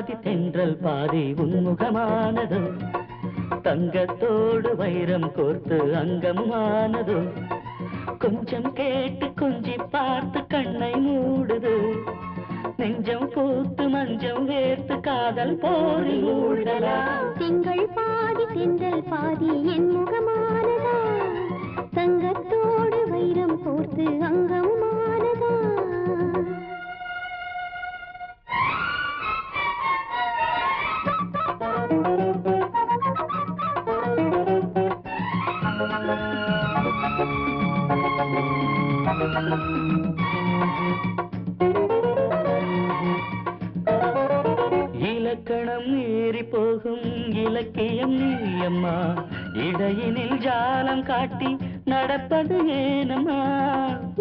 பாதி தென்றல் பாதி உன்முகமானதோ தங்கத்தோடு வைரம் கோர்த்து அங்கமானதோ கொஞ்சம் கேட்டு கொஞ்சி பார்த்து கண்ணை மூடுது நெஞ்சம் பூத்து மஞ்சம் வேர்த்து காதல் போரி மூடலாம் திங்கள் பாதி தென்றல் பாதி என் முகமானதா தங்கத்தோடு வைரம் கோர்த்து அங்கமானதா இலக்கணம் மீறி போகும் இலக்கியம் நீயம்மா இடையினில் ஜாலம் காட்டி நடப்பது ஏனம்மா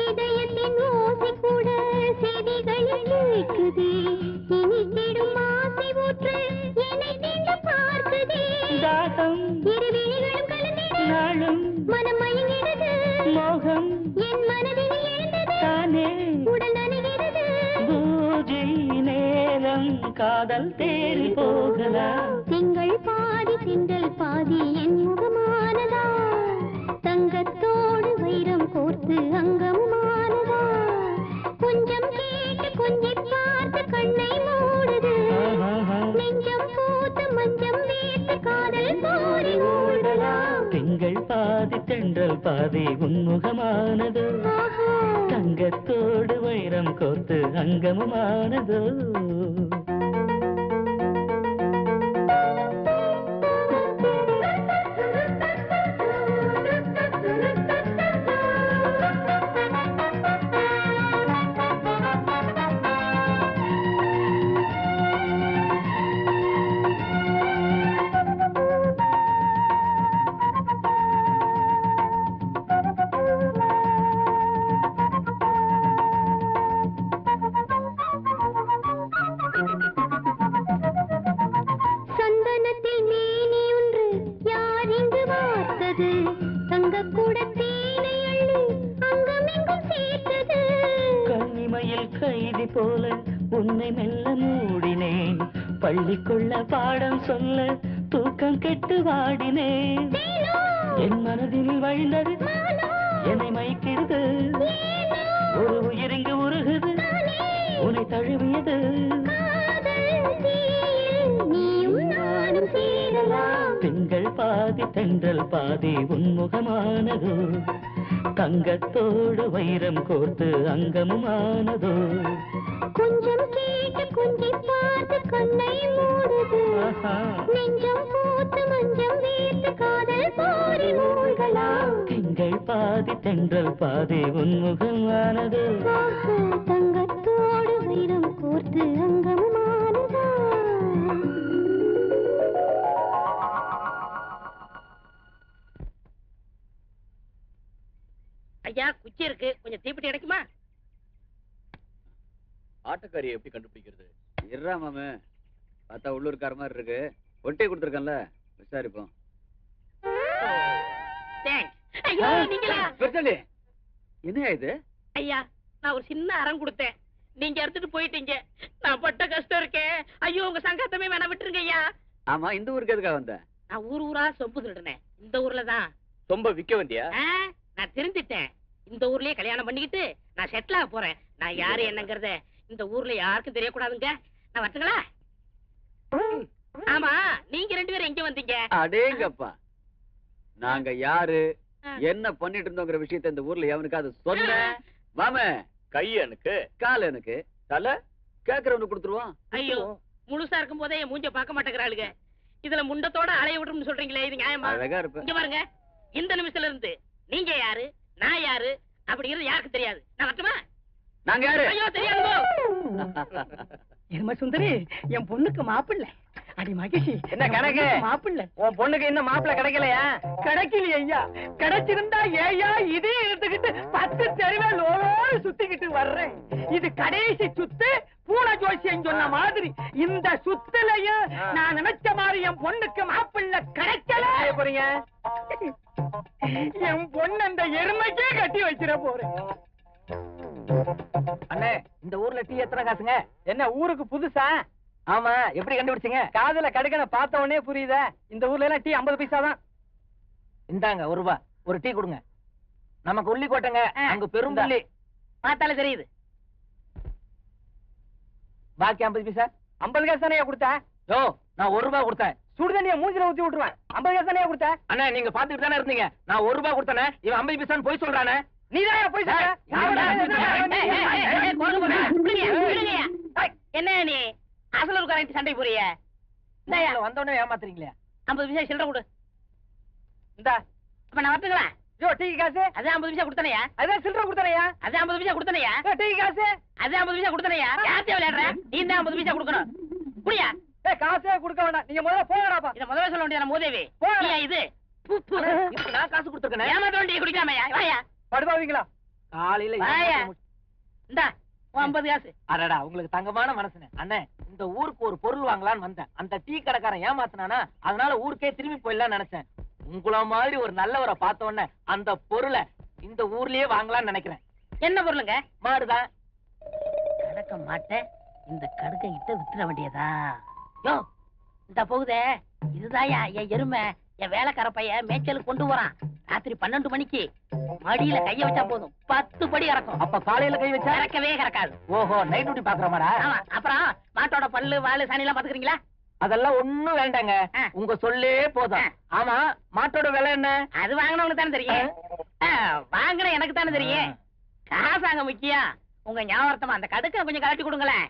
இதயத்தின் ஓசை கூட செவிகளில் கேட்குதே இனி தேடும் ஆசை ஊற்று என்னை தீண்ட பார்க்குதே தாகம் இருவிழிகளும் கலந்திட நாளும் மனம் மயங்கிடுது மோகம் என் மனதில் எழுந்தது தானே உடல் நனைகிறது பூஜை நேரம் காதல் தேறி போகலாம் திங்கள் பாதி திங்கள் பாதி என் முகமானதா தங்கத்தோடு வைரம் கோர்த்து அங்கமானதா கொஞ்சம் கேட்டு கொஞ்சி பார்த்து கண்ணை மூடுது நெஞ்சம் பூத்து மஞ்சம் வேத்து காதல் போரி மூடலாம் திங்கள் பாதி தென்றல் பாதி உன்முகமானது தங்கத்தோடு வைரம் கோர்த்து அங்கமானதோ கைதி போல உன்னை மெல்ல மூடினேன் பள்ளிக்குள்ள பாடம் சொல்ல தூக்கம் கெட்டு வாடினேன் என் மனதில் வழிந்தது என்னை மயக்கிடுது ஒரு உயிரிங்கு உருகுது உன்னை தழுவியது திங்கள் பாதி தென்றல் பாதி உன்முகமானதோ தங்கத்தோடு வைரம் கோர்த்து அங்கமானதோ கொஞ்சம் கேட்டு கொஞ்சி பார்த்து கண்ணை மூடுது நெஞ்சம் பூத்து மஞ்சம் வேத்து காதல் போரி மூழ்கலாம் திங்கள் பாதி தென்றல் பாதி உன்முகமானதோ தங்கத்தோடு வைரம் கோர்த்து அங்கமானதா ஐயா குச்சி இருக்கு கொஞ்சம் தீப்பெட்டி கிடைக்குமா ஆட்டக்காரியை எப்படி கண்டுபிடிக்கிறது இருறா மாமு பார்த்தா உள்ளூர்கார மாதிரி இருக்கு ஒட்டே கொடுத்துருக்கேன்ல விசாரிப்போம் என்ன இது ஐயா நான் ஒரு சின்ன அறம் கொடுத்தேன் நீங்க எடுத்துட்டு போயிட்டீங்க நான் பட்ட கஷ்டம் இருக்கேன் ஐயோ உங்க சங்கத்தமே வேணா விட்டுருங்க ஐயா ஆமா இந்த ஊருக்கு எதுக்காக வந்த நான் ஊரா சொம்பு திருடுனேன் இந்த ஊர்ல தான் ரொம்ப விக்க வந்தியா நான் தெரிஞ்சிட்டேன் இந்த ஊர்லயே கல்யாணம் பண்ணிக்கிட்டு நான் செட்டில் ஆக போறேன் நான் யாரு என்னங்கறத இந்த ஊர்ல யாருக்கும் தெரியக்கூடாதுங்க நான் வரட்டுங்களா ஆமா நீங்க ரெண்டு பேரும் எங்க வந்தீங்க அடேங்கப்பா நாங்க யாரு என்ன பண்ணிட்டு இருந்தோங்கிற விஷயத்தை இந்த ஊர்ல எவனுக்காவது சொன்ன மாம கை எனக்கு கால் எனக்கு தலை கேக்குறவனு கொடுத்துருவான் ஐயோ முழுசா இருக்கும் போதே என் மூஞ்ச பார்க்க மாட்டேங்கிறாளுங்க இதுல முண்டத்தோட அலைய விட்டுருன்னு சொல்றீங்களே இது நியாயமா அழகா இருப்ப இங்க பாருங்க இந்த நிமிஷத்துல இருந்து நீங்க யாரு நான் யாரு அப்படிங்கிறது யாருக்கு தெரியாது நான் வரட்டுமா நாங்க யாரு ஐயோ தெரியாது எரும சுந்தரி என் பொண்ணுக்கு மாப்பிள்ளை அடி மகிழ்ச்சி என்ன கணக்கு மாப்பிள்ளை உன் பொண்ணுக்கு இன்னும் மாப்பிள்ள கிடைக்கலையா கிடைக்கலையே ஐயா கிடைச்சிருந்தா ஏயா இதே எடுத்துக்கிட்டு 10 தெருவே லோலோடு சுத்திக்கிட்டு வர்றேன் இது கடைசி சுத்து பூனை ஜோசியம் சொன்ன மாதிரி இந்த சுத்துலயும் நான் நினைச்ச மாதிரி என் பொண்ணுக்கு மாப்பிள்ளை கிடைக்கல போறீங்க என் பொண்ணு அந்த எருமைக்கே கட்டி வச்சிட போறேன் அண்ணே இந்த ஊர்ல டீ எத்தனை காசுங்க என்ன ஊருக்கு புதுசா ஆமா, எப்படி கண்டுபிடிச்சீங்க? காதுல கடுக்கனை பார்த்த உடனே புரியுதா? இந்த ஊர்ல எல்லாம் டீ 50 பைசா தான். இந்தாங்க ₹1 ஒரு டீ கொடுங்க. நமக்கு உள்ளி கோட்டைங்க, அங்க பெரும்புள்ளி பார்த்தாலே தெரியுது. பாக்கி 50 பைசா. 50 காசு தானே கொடுத்த? யோ, நான் ₹1 கொடுத்தேன். சுடுதண்ணிய மூஞ்சில ஊத்தி விட்டுருவேன். 50 காசு தானே கொடுத்த? அண்ணா, நீங்க பாத்துட்டு தானே இருந்தீங்க. நான் ₹1 கொடுத்தனே, இவன் 50 பைசான்னு போய் சொல்றானே. நீதான் போய் சொல்ற. என்ன நீ அசல இருக்க சண்டை போறிய? வந்தோடனே ஏமாத்துறீங்களே. 50 பைசா சில்லற கொடு. இந்தா. அப்ப நான் வரட்டுங்களா? யோ, டீ காசு. அதான் 50 பைசா கொடுத்தனையா? அதான் சில்லற கொடுத்தனையா? அதான் 50 பைசா கொடுத்தனையா? டீ காசு. அதான் 50 பைசா கொடுத்தனையா? யார்கிட்ட விளையாடுற? நீ தான் 50 பைசா கொடுக்கணும். புரியா? காசே கொடுக்க வேண்டாம். நீங்க முதல்ல போங்கடாப்பா. இத முதல்ல சொல்ல வேண்டியது மோதேவி. போடா. இது இப்ப நான் காசு கொடுத்துருக்கேன். ஏமாத்த வேண்டிய குடிக்கலாமையா? வாயா. படுபாவீங்களா? காலையில வாயா. இந்தா 50 காசு. அடடா, உங்களுக்கு தங்கமான மனசுனே. அண்ணே, இந்த ஊருக்கு ஒரு பொருள் வாங்கலான்னு வந்தேன். அந்த டீ கடைக்காரன் ஏமாத்துனானா, அதனால ஊருக்கே திரும்பி போயிடலாம்னு நினைச்சேன். உங்கள மாதிரி ஒரு நல்லவரை பார்த்த உடனே அந்த பொருளை இந்த ஊர்லயே வாங்கலாம்னு நினைக்கிறேன். என்ன பொருளுங்க? மாடுதான். கடக்க மாட்டேன். இந்த கடுக்க கிட்ட வித்துற வேண்டியதா? யோ, இந்த போகுதே, இதுதாயா என் எருமை. என் வேலைக்கார பையன் மேய்ச்சலுக்கு கொண்டு போறான். ராத்திரி 12 மணிக்கு மடியில கைய வச்சா போதும் 10 படி இறக்கும். அப்ப காலையில கை வச்சா இறக்கவே இறக்காது. ஓஹோ, நைட் டியூட்டி பாக்குற மாடா? ஆமா. அப்புறம் மாட்டோட பல்லு வாலு சனி எல்லாம் பாத்துக்கிறீங்களா? அதெல்லாம் ஒண்ணும் வேண்டாங்க, உங்க சொல்லே போதும். ஆமா, மாட்டோட விலை என்ன? அது வாங்கினவங்களுக்கு தானே தெரியும். வாங்கின எனக்கு தானே தெரியும். காசாங்க முக்கியம். உங்க ஞாபகமா அந்த கடுக்க கொஞ்சம் கலட்டி கொடுங்களேன்.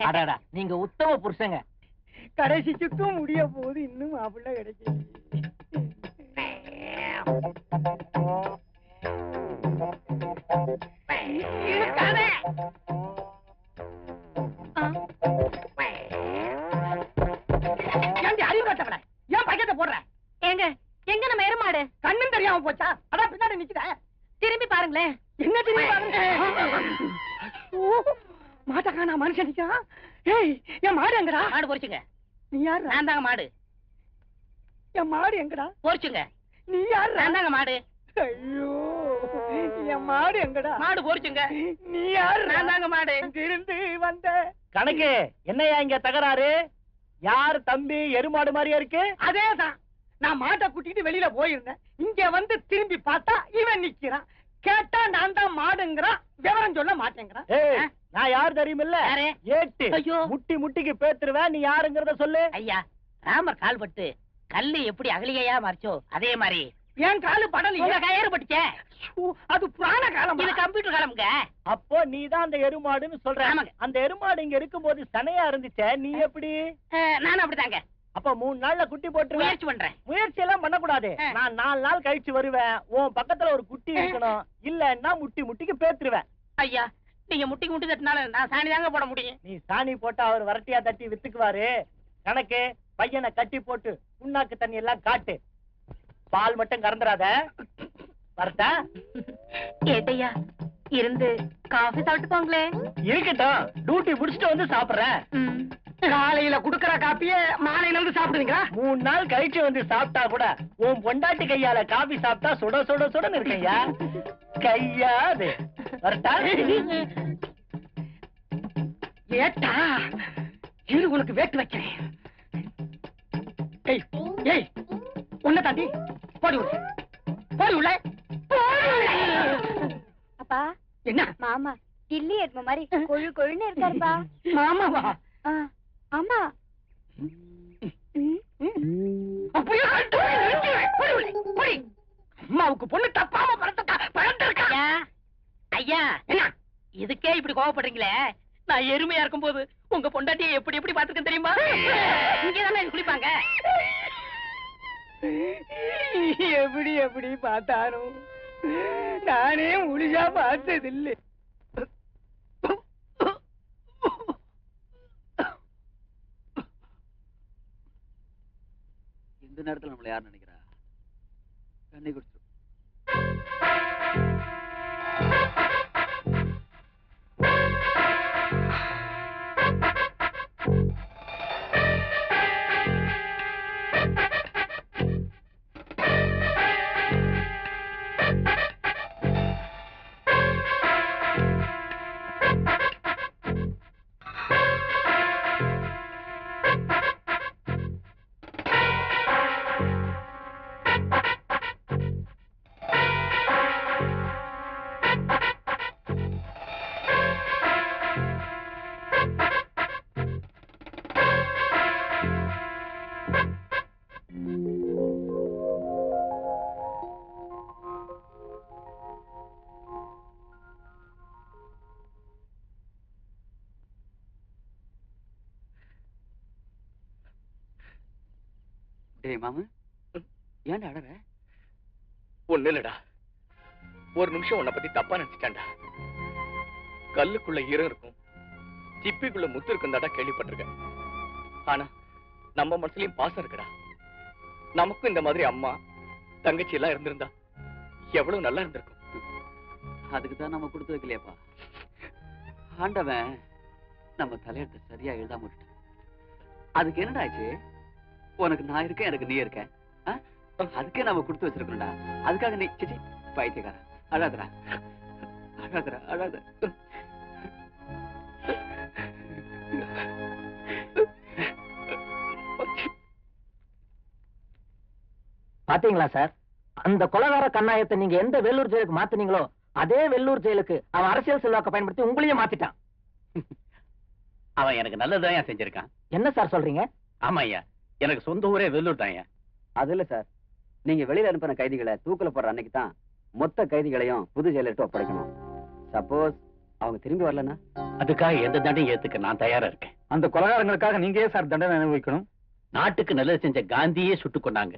அடடா, நீங்க உத்தம புருஷங்க. கடைசி சுத்தம் முடிய போது இன்னும் மாப்பிள்ள கிடைக்கும். ஏன் பக்கத்தை போடுற? எங்க எங்க நம்ம எருமாடு? கண்ணும் தெரியாம போச்சா? அதான் பின்னாடி நிக்கிறேன். திரும்பி பாருங்களேன். என்ன தெரியும்? மாட்டக்கானா மனுஷன் நிக்கிறான். ஏய், என் மாடு எங்கடா? மாடு பொறிச்சுங்க. நீ யாரு? நான் தாங்க மாடு. என் மாடு எங்கடா? பொறிச்சுங்க. நீ யாரு? நான் தாங்க மாடு. ஐயோ, என் மாடு எங்கடா? மாடு பொறிச்சுங்க. நீ யாரு? நான் தாங்க மாடு. இருந்து வந்த கணக்கு என்னையா இங்க தகராறு? யாரு தம்பி? எருமாடு மாதிரியா இருக்கு. அதேதான். நான் மாட்டை கூட்டிட்டு வெளியில போயிருந்தேன். இங்க வந்து திரும்பி பார்த்தா இவன் நிக்கிறான். கேட்டா நான் தான் மாடுங்கிறான். விவரம் சொல்ல மாட்டேங்கிறான். ஏய், நான் யார் தெரியுமில்ல? யாரு? ஏட்டு. ஐயோ. முட்டி முட்டிக்கு பேத்துருவேன். நீ யாருங்கிறத சொல்லு. ஐயா, ராமர் கால்பட்டு கல்லு எப்படி அகலிகையா மாறிச்சோ அதே மாதிரி என் காலு படலையே. உங்க கயிறு பட்டுச்சே. அது புராண காலம். இது கம்ப்யூட்டர் காலம்ங்க. அப்போ நீதான் அந்த எருமாடுன்னு சொல்ற. ஆமாங்க. அந்த எருமாடு இங்க இருக்கும்போது சனையா இருந்துச்சே, நீ எப்படி? நானும் அப்படித்தாங்க. அப்ப 3 நாள்ல குட்டி போட்டுருவேன். முயற்சி பண்றேன். முயற்சி எல்லாம் பண்ணக்கூடாது. நான் 4 நாள் கழிச்சு வருவேன். உன் பக்கத்துல ஒரு குட்டி இருக்கணும். இல்லன்னா முட்டி முட்டிக்கு பேத்துருவேன். ஐயா, நீங்க முட்டிக்கு முட்டி தட்டினால நான் சாணி தாங்க போட முடியும். நீ சாணி போட்டா அவர் வரட்டியா தட்டி வித்துக்குவாரு. கணக்கு பையனை கட்டி போட்டு புண்ணாக்கு தண்ணி எல்லாம் காட்டு. பால் மட்டும் கறந்துடாத. வரட்டா? ஏட்டையா இருந்து காஃபி சாப்பிட்டு போங்களே. இருக்கட்டும், டியூட்டி முடிச்சுட்டு வந்து சாப்பிடுறேன். காலையில குடுக்கற காப்பிய மாலையில இருந்து சாப்பிடுவீங்களா? 3 நாள் கழிச்சு வந்து சாப்பிட்டா கூட உன் பொண்டாட்டி கையால காபி சாப்பிட்டா சுட சுட சுடன்னு இருக்கையா கையாது. வரட்டா? ஏட்டா, இரு உனக்கு வேட்டு வைக்கிறேன். ஏய் ஏய், உன்னை தாண்டி போடி உள்ள, போடி உள்ள, போடி உள்ள. அப்பா, என்ன மாமா டில்லி எருமை மாதிரி கொழு கொழுன்னு இருக்காருப்பா. மாமாவா? ஆமா. அப்படியே போடி உள்ள, போடி. அம்மாவுக்கு பொண்ணு தப்பாம பழந்திருக்கா. ஐயா, ஐயா, என்ன இதுக்கே இப்படி கோவப்படுறீங்களே? நான் எருமையா இருக்கும் போது உங்க பொண்டாட்டியை எப்படி எப்படி பாத்துருக்கேன் தெரியுமா? இங்கதானே குளிப்பாங்க. எப்படி எப்படி பார்த்தாலும் நானே முழுசா பார்த்ததில்லை. இந்த நேரத்துல நம்மள யார் நினைக்கிறா? தண்ணி குடிச்சு டேய் மாமு, ஏன்டா அழற? ஒண்ணு இல்லடா, ஒரு நிமிஷம் உன்னை பத்தி தப்பா நினைச்சிட்டேன்டா. கல்லுக்குள்ள ஈரம் இருக்கும், சிப்பிக்குள்ள முத்து இருக்குந்தாடா கேள்விப்பட்டிருக்கேன். ஆனா நம்ம மனசுலயும் பாசம் இருக்குடா. நமக்கும் இந்த மாதிரி அம்மா தங்கச்சி எல்லாம் இருந்திருந்தா எவ்வளவு நல்லா இருந்திருக்கும். அதுக்கு தான் நம்ம கொடுத்து வைக்கலையாப்பா. ஆண்டவன் நம்ம தலையெழுத்தை சரியா எழுதாம விட்டுட்டான். அதுக்கு என்னடா ஆச்சு? உனக்கு நான் இருக்கேன், எனக்கு நீ இருக்க. அதுக்கே நம்ம கொடுத்து வச்சிருக்கோம்டா. அதுக்காக நீ சிச்சி பைத்தியக்கார, அழாதடா அழாதடா அழாத. பாத்தீங்களா சார், அந்த கொலகார கண்ணாயத்தை நீங்க எந்த வெள்ளூர் ஜெயிலுக்கு மாத்துனீங்களோ அதே வெள்ளூர் ஜெயிலுக்கு அவன் அரசியல் செல்வாக்க பயன்படுத்தி உங்களையும் மாத்திட்டான். அவன் எனக்கு நல்லதுதான் செஞ்சிருக்கான். என்ன சார் சொல்றீங்க? ஆமா ஐயா, எனக்கு சொந்த ஊரே வெள்ளூர் தான். அது இல்ல சார், நீங்க வெளியில அனுப்பின கைதிகளை தூக்குல போடுற அன்னைக்கு தான் மொத்த கைதிகளையும் புது ஜெயிலிட்டு ஒப்படைக்கணும். சப்போஸ் அவங்க திரும்பி வரலன்னா அதுக்காக எந்த தண்டையும் ஏத்துக்க நான் தயாரா இருக்கேன். அந்த கொலகாரங்களுக்காக நீங்க ஏன் சார் தண்டனை அனுபவிக்கணும்? நாட்டுக்கு நல்லது செஞ்ச காந்தியே சுட்டுக் கொண்டாங்க.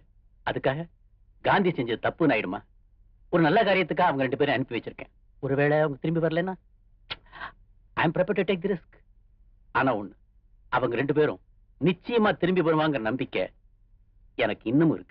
அதுக்காக காந்தி செஞ்சது தப்புன்னு ஆயிடுமா? ஒரு நல்ல காரியத்துக்காக அவங்க 2 பேரும் அனுப்பி வச்சிருக்கேன். ஒருவேளை அவங்க திரும்பி வரலன்னா ஐ அம் prepared to take the risk. ஆனா ஒண்ணு, அவங்க 2 பேரும் நிச்சயமா திரும்பி வருவாங்கிற நம்பிக்கை எனக்கு இன்னும் இருக்கு.